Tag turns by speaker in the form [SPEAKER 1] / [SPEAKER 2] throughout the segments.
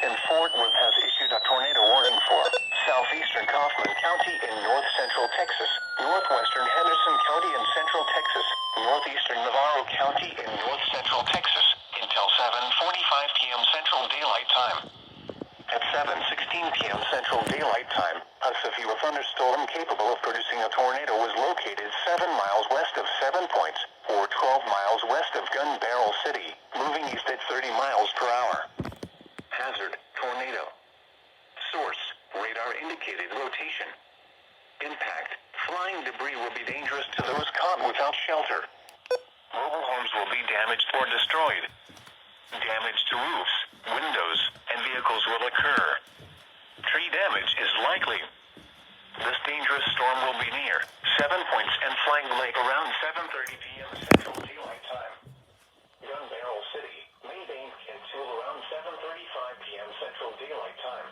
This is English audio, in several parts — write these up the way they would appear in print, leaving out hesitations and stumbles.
[SPEAKER 1] in Fort Worth has issued a tornado warning for southeastern Kaufman County in north central Texas, northwestern Henderson County in central Texas, northeastern Navarro County in north central Texas, until 7:45 p.m. Central Daylight Time. At 7:16 p.m. Central Daylight Time, a severe thunderstorm capable of producing a tornado was located 7 miles west of 7 Points, or 12 miles west of Gun Barrel City, moving east at 30 miles per hour. Hazard, tornado. Source, radar indicated rotation. Impact, flying debris will be dangerous to those caught without shelter. Mobile homes will be damaged or destroyed. Damage to roofs, windows, and vehicles will occur. Tree damage is likely. This dangerous storm will be near 7 Points and Flag Lake around 7:30 p.m. Central Daylight Time. Gun Barrel City, Maybank until around 7:35 p.m. Central Daylight Time.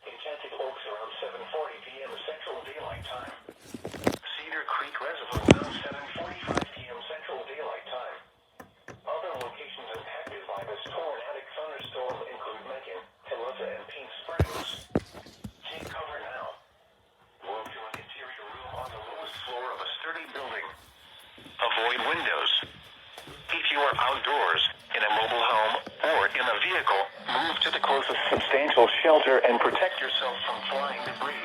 [SPEAKER 1] Enchanted Oaks around 7:40 p.m. Central Daylight Time. Cedar Creek Reservoir around 7:45 p.m. Central Daylight Time. Other locations impacted by this tornadic thunderstorm include Macon, Telluride, and Pink Springs. Take cover now. Move to an interior room on the lowest floor of a sturdy building. Avoid windows. If you are outdoors, in a mobile home, or in a vehicle, move to the closest substantial shelter and protect yourself from flying debris.